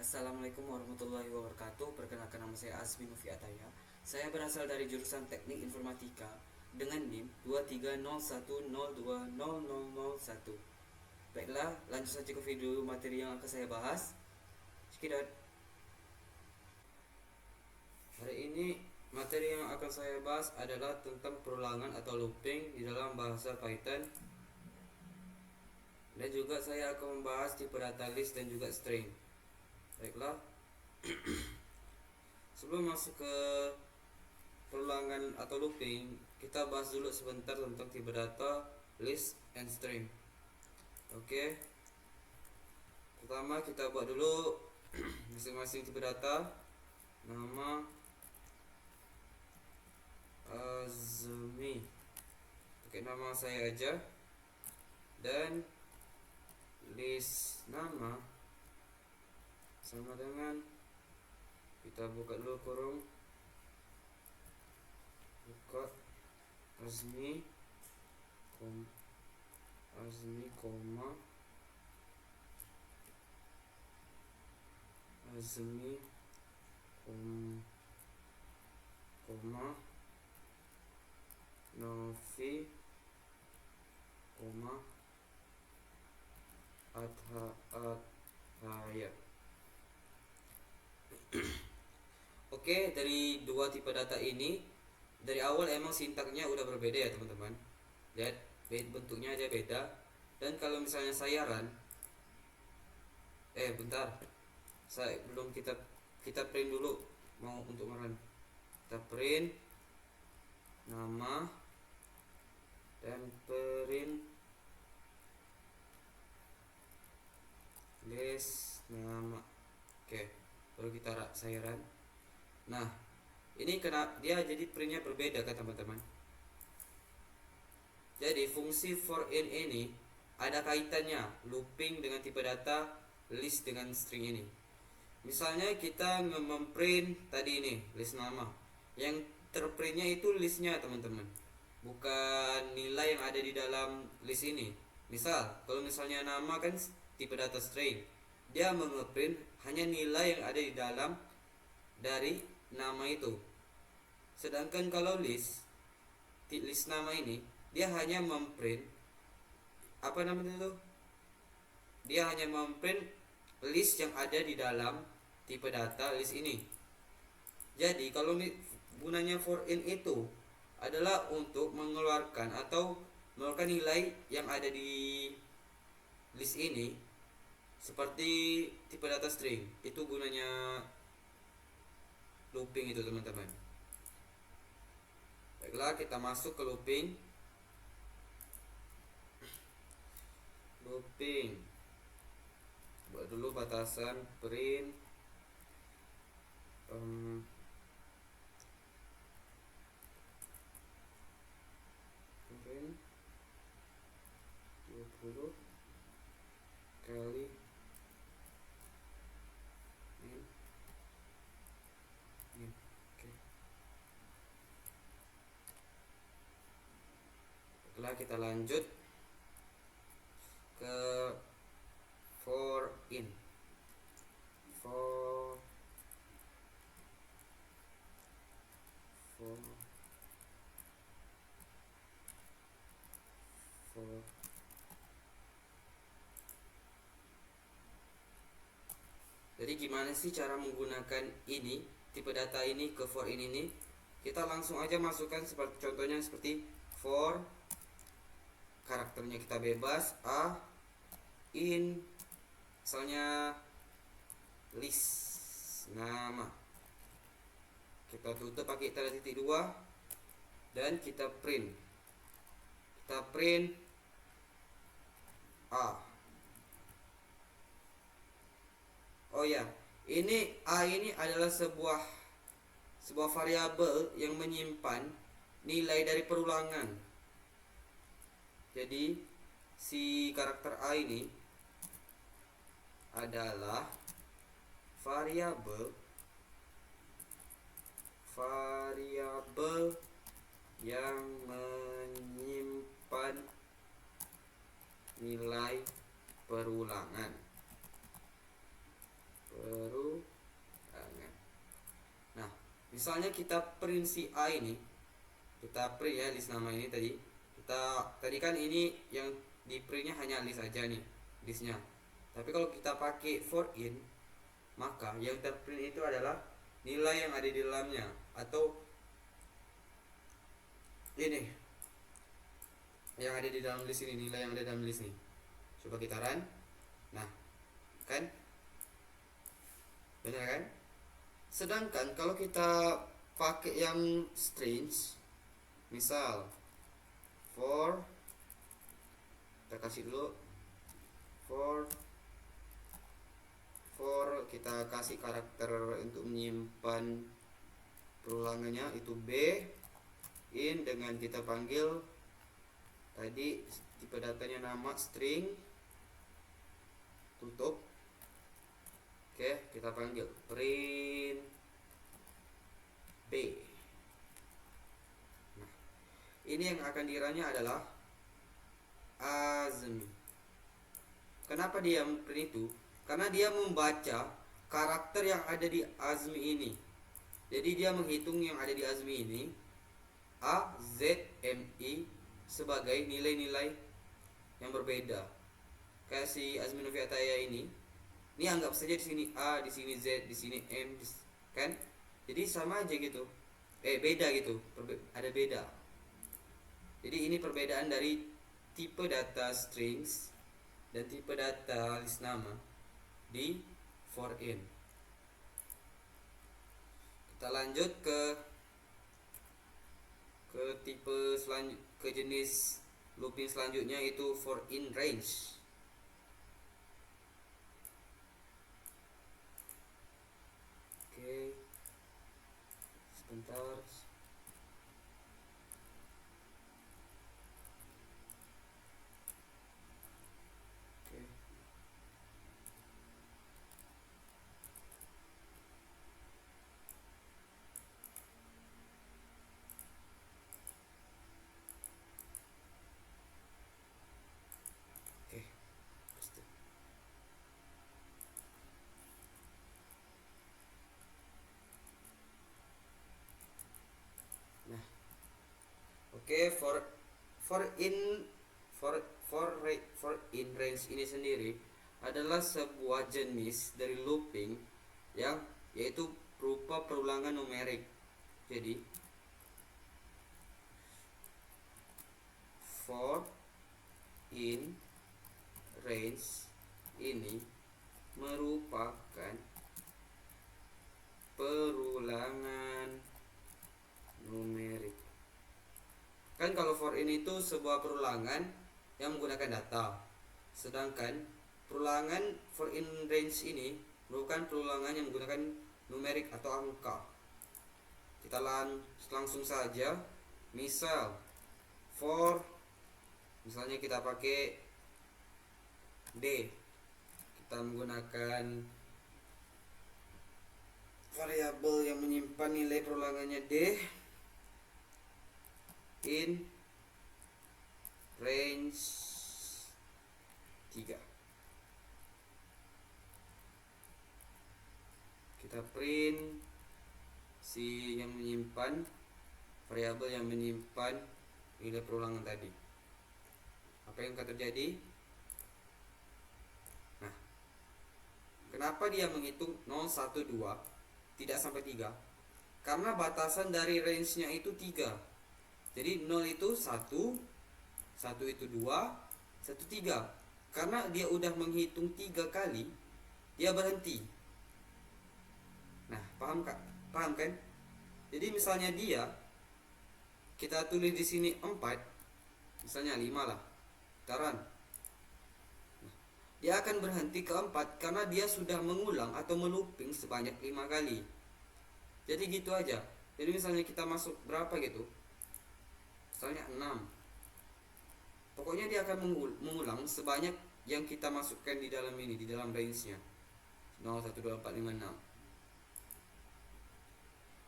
Assalamualaikum warahmatullahi wabarakatuh. Perkenalkan, nama saya Azmi Novi Ataya. Saya berasal dari jurusan Teknik Informatika dengan NIM 2301020001. Baiklah, lanjut saja ke video materi yang akan saya bahas. Sekitar hari ini materi yang akan saya bahas adalah tentang perulangan atau looping di dalam bahasa Python. Dan juga saya akan membahas tipe data list dan juga string. Baiklah, sebelum masuk ke perulangan atau looping, kita bahas dulu sebentar tentang tipe data, list, and string. Oke, pertama kita buat dulu masing-masing tipe data. Nama Azmi, pakai nama saya aja. Dan list nama sama dengan, kita buka dulu kurung, buka Azmi koma Azmi koma Novi koma Ataya. Oke, dari dua tipe data ini dari awal emang sintaknya udah berbeda ya teman-teman. Lihat, bentuknya aja beda. Dan kalau misalnya saya run, bentar, saya belum kita print dulu, mau untuk merun. Kita print nama dan print list nama. Oke, baru kita saya run. Nah, ini kena dia jadi printnya berbeda kan teman-teman. Jadi fungsi for in ini ada kaitannya looping dengan tipe data, list dengan string ini. Misalnya kita memprint tadi ini list nama, yang terprintnya itu listnya teman-teman, bukan nilai yang ada di dalam list ini. Misal kalau misalnya nama kan tipe data string, dia mengeprint hanya nilai yang ada di dalam dari nama itu. Sedangkan kalau list nama ini, dia hanya memprint apa namanya itu? Dia hanya memprint list yang ada di dalam tipe data list ini. Jadi kalau gunanya for in itu adalah untuk mengeluarkan atau mengeluarkan nilai yang ada di list ini, seperti tipe data string. Itu gunanya looping itu teman-teman. Baiklah, kita masuk ke looping. Buat dulu batasan print print 20 kali in. Oke. Setelah kita lanjut ke for in. Jadi gimana sih cara menggunakan ini, tipe data ini ke for in ini? Kita langsung aja masukkan seperti contohnya seperti for, karakternya kita bebas, in, misalnya list nama, kita tutup pakai tanda titik 2 dan kita print a. Oh ya, ini a ini adalah sebuah variabel yang menyimpan nilai dari perulangan. Jadi si karakter a ini adalah variabel yang menyimpan nilai perulangan. Misalnya kita print si A ini, kita print ya list nama ini tadi. Tadi kan ini yang di printnya hanya list aja nih, listnya. Tapi kalau kita pakai for in, maka yang terprint itu adalah nilai yang ada di dalamnya, atau ini yang ada di dalam list ini, nilai yang ada dalam list ini. Coba kita run. Nah, kan benar kan? Sedangkan kalau kita pakai yang strings, misal for, kita kasih dulu for kita kasih karakter untuk menyimpan perulangannya itu B, in dengan kita panggil tadi tipe datanya nama string, tutup. Oke, kita panggil print B. Nah, ini yang akan diranya adalah Azmi. Kenapa dia print itu? Karena dia membaca karakter yang ada di Azmi ini. Jadi dia menghitung yang ada di Azmi ini, A, Z, M, I, sebagai nilai-nilai yang berbeda. Kayak si Azmi Noviataya ini anggap saja di sini A, di sini Z, di sini M, kan? Jadi sama aja gitu. Beda gitu. Ada beda. Jadi ini perbedaan dari tipe data strings dan tipe data list nama di for in. Kita lanjut ke tipe ke jenis looping selanjutnya, itu for in range. Oke, sebentar. Oke, for in range ini sendiri adalah sebuah jenis dari looping yang yaitu berupa perulangan numerik. Jadi for in range ini merupakan perulangan numerik. Kan kalau for in itu sebuah perulangan yang menggunakan data. Sedangkan perulangan for in range ini merupakan perulangan yang menggunakan numerik atau angka. Kita langsung saja. Misal for, misalnya kita pakai D. Kita menggunakan variabel yang menyimpan nilai perulangannya D in range 3. Kita print si yang menyimpan variabel yang menyimpan nilai perulangan tadi. Apa yang akan terjadi? Nah, kenapa dia menghitung 0, 1, 2 tidak sampai 3? Karena batasan dari range-nya itu 3. Jadi 0 itu 1, 1 itu 2, 1 3. Karena dia udah menghitung 3 kali, dia berhenti. Nah, paham kan? Jadi misalnya kita tulis di sini 4, misalnya 5 lah. Taran. Nah, dia akan berhenti ke 4 karena dia sudah mengulang atau melooping sebanyak 5 kali. Jadi gitu aja. Jadi misalnya kita masuk berapa gitu? Misalnya 6. Pokoknya dia akan mengulang sebanyak yang kita masukkan di dalam ini, di dalam range-nya. 0, 1, 2, 4, 5, 6.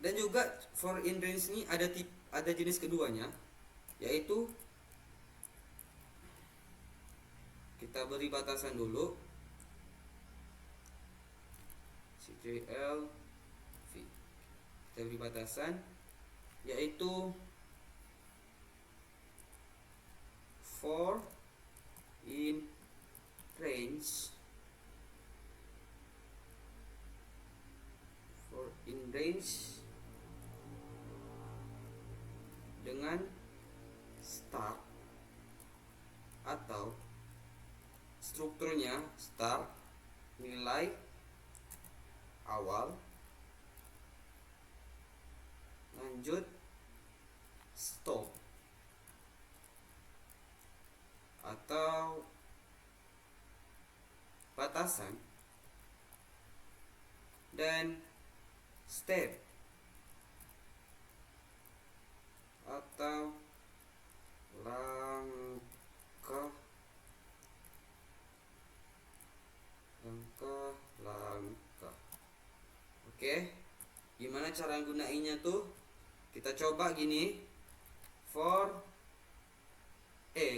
Dan juga for in range ini ada jenis keduanya, yaitu kita beri batasan dulu CTRL V. kita beri batasan, yaitu for in range dengan start atau strukturnya start nilai awal, lanjut stop, atau batasan, dan step atau langkah. Oke, gimana cara gunainnya tuh? Kita coba gini. For a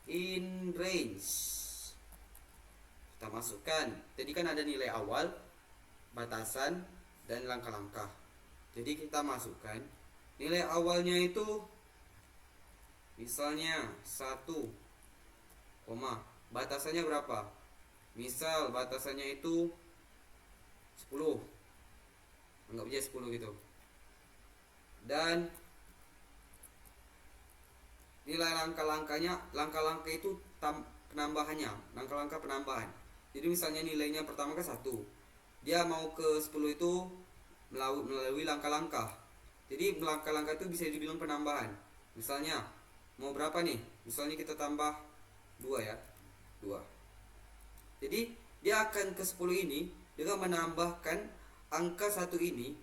in range, kita masukkan. Tadi kan ada nilai awal, batasan, dan langkah-langkah. Jadi kita masukkan nilai awalnya itu misalnya 1, batasannya berapa? Misal batasannya itu 10, anggap aja 10 gitu. Dan nilai langkah-langkah itu penambahannya, langkah-langkah penambahan. Jadi misalnya nilainya pertama kan 1, dia mau ke 10 itu melalui langkah-langkah. Jadi langkah-langkah itu bisa dibilang penambahan. Misalnya mau berapa nih? Misalnya kita tambah 2 ya, 2. Jadi dia akan ke 10 ini dengan menambahkan angka 1 ini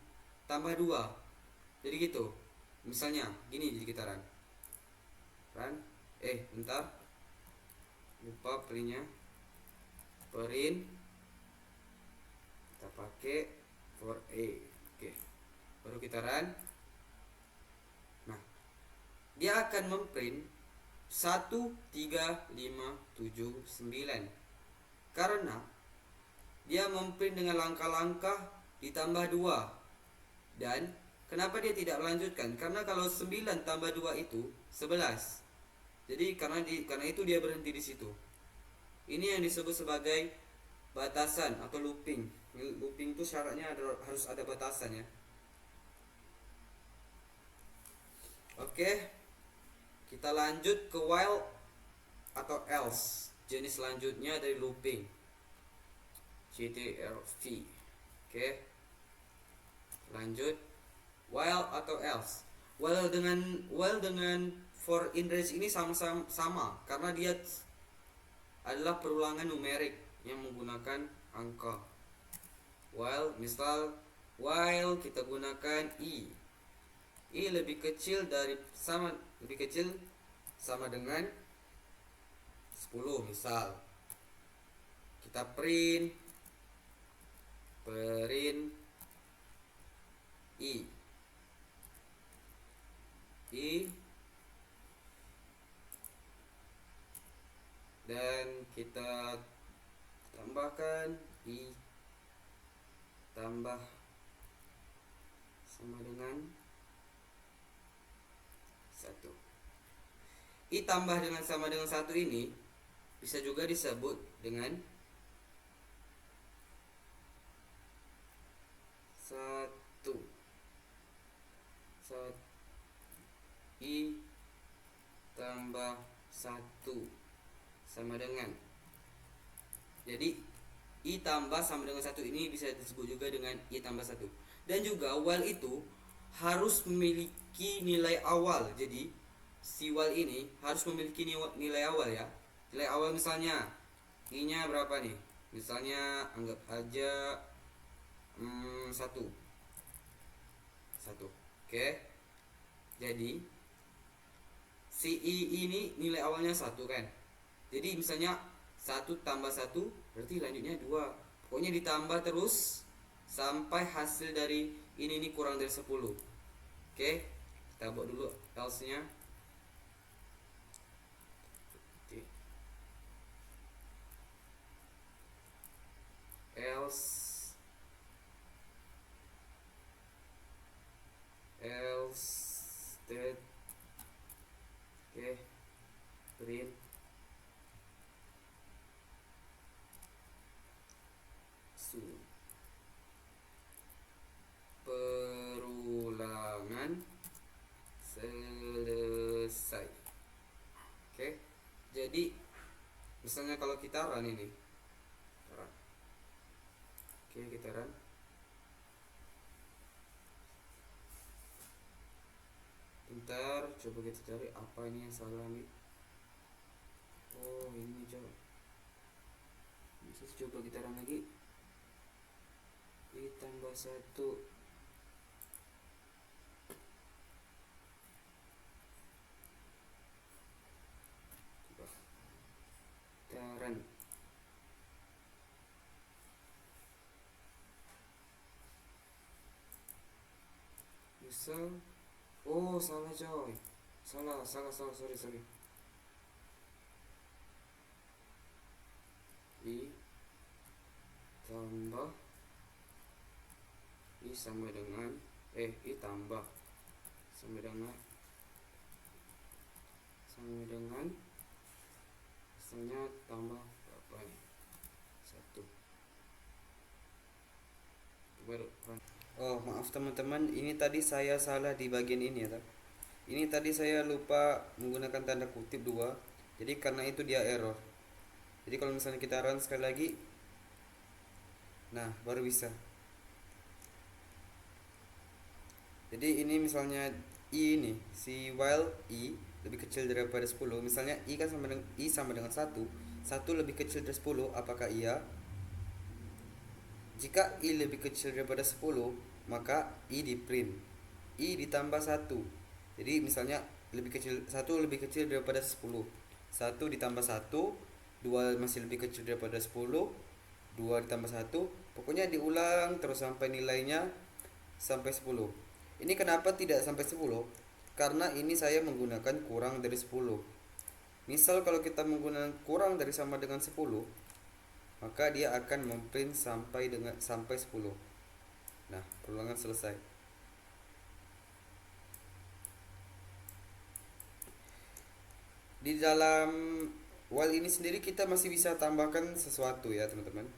tambah 2. Jadi gitu. Misalnya gini, jadi kita run. Bentar, lupa printnya. Print kita pakai for a. Oke, baru kita run. Nah, dia akan memprint 1, 3, 5, 7, 9 karena dia memprint dengan langkah-langkah ditambah 2. Dan kenapa dia tidak melanjutkan? Karena kalau 9 tambah 2 itu 11. Jadi karena itu dia berhenti di situ. Ini yang disebut sebagai batasan atau looping. Looping itu syaratnya harus ada batasan ya. Oke, kita lanjut ke while atau else. Jenis selanjutnya dari looping, CTRV. Oke, lanjut while atau else. While dengan for in range ini sama karena dia adalah perulangan numerik yang menggunakan angka. While, misal while kita gunakan i lebih kecil sama dengan 10. Misal kita print i dan kita tambahkan i tambah sama dengan 1. I tambah dengan sama dengan 1 ini bisa juga disebut dengan 1. I tambah 1 sama dengan. Jadi i tambah sama dengan 1 ini bisa disebut juga dengan i tambah 1. Dan juga while itu harus memiliki nilai awal. Jadi si while ini harus memiliki nilai awal ya. Nilai awal misalnya i nya berapa nih? Misalnya anggap aja 1. Oke. Jadi si i ini nilai awalnya 1 kan. Jadi misalnya 1 tambah 1 berarti lanjutnya 2. Pokoknya ditambah terus sampai hasil dari ini kurang dari 10. Oke, kita buat dulu else nya. Else print perulangan selesai. Oke, jadi misalnya kalau kita run ini run. Oke, kita run. Bentar, coba kita cari apa ini yang salah nih. Oh, ini coba. Bisa coba kita run lagi. Ditambah 1. Coba kita run. Bisa. Oh, salah coy. Salah, sorry. I tambah I sama dengan I tambah sama dengan misalnya tambah berapa nih? 1 baru. Oh, maaf teman-teman, ini tadi saya salah di bagian ini ya. Ini tadi saya lupa menggunakan tanda kutip 2. Jadi karena itu dia error. Jadi kalau misalnya kita run sekali lagi, nah baru bisa. Jadi ini misalnya I ini, si while I lebih kecil daripada 10. Misalnya I kan sama dengan 1 lebih kecil dari 10, apakah iya? Jika I lebih kecil daripada 10, maka I di print. I ditambah 1. Jadi misalnya 1 lebih kecil daripada 10. 1 ditambah 1, 2 masih lebih kecil daripada 10. 2 ditambah 1, pokoknya diulang terus sampai nilainya sampai 10. Ini kenapa tidak sampai 10? Karena ini saya menggunakan kurang dari 10. Misal kalau kita menggunakan kurang dari sama dengan 10, maka dia akan memprint sampai 10. Nah, perulangan selesai. Di dalam while ini sendiri kita masih bisa tambahkan sesuatu ya, teman-teman.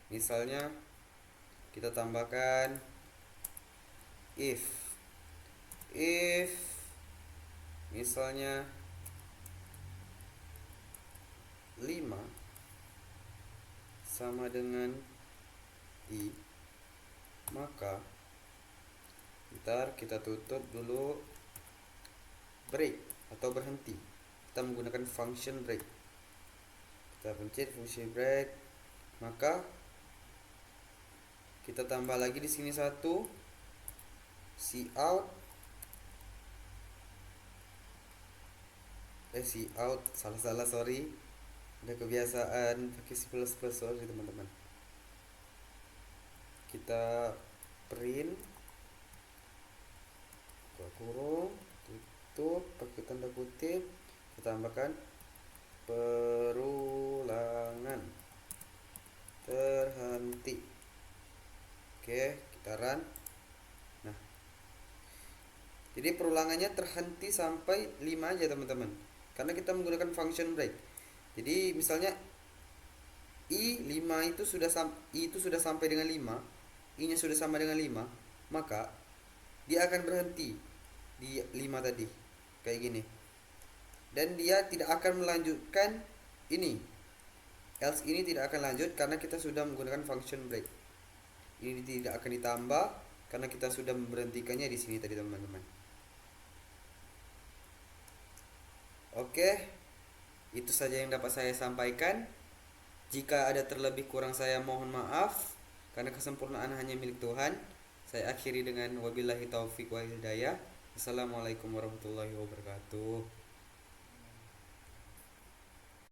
Misalnya kita tambahkan if misalnya 5 sama dengan I, maka ntar kita tutup dulu break atau berhenti. Kita menggunakan function break. Kita pencet function break, maka kita tambah lagi di sini 1 cout salah sorry, udah kebiasaan pakai C++, sorry teman-teman. Kita print kurung tutup pakai tanda kutip, kita tambahkan perulangan terhenti. Oke, kita run. Nah, jadi perulangannya terhenti sampai 5 aja teman-teman, karena kita menggunakan function break. Jadi misalnya I itu sudah sampai dengan 5, I nya sudah sama dengan 5, maka dia akan berhenti di 5 tadi kayak gini, dan dia tidak akan melanjutkan ini, else ini tidak akan lanjut karena kita sudah menggunakan function break. Ini tidak akan ditambah karena kita sudah memberhentikannya di sini tadi teman-teman. Oke, itu saja yang dapat saya sampaikan. Jika ada terlebih kurang saya mohon maaf, karena kesempurnaan hanya milik Tuhan. Saya akhiri dengan wabillahi taufik wa hidayah. Assalamualaikum warahmatullahi wabarakatuh.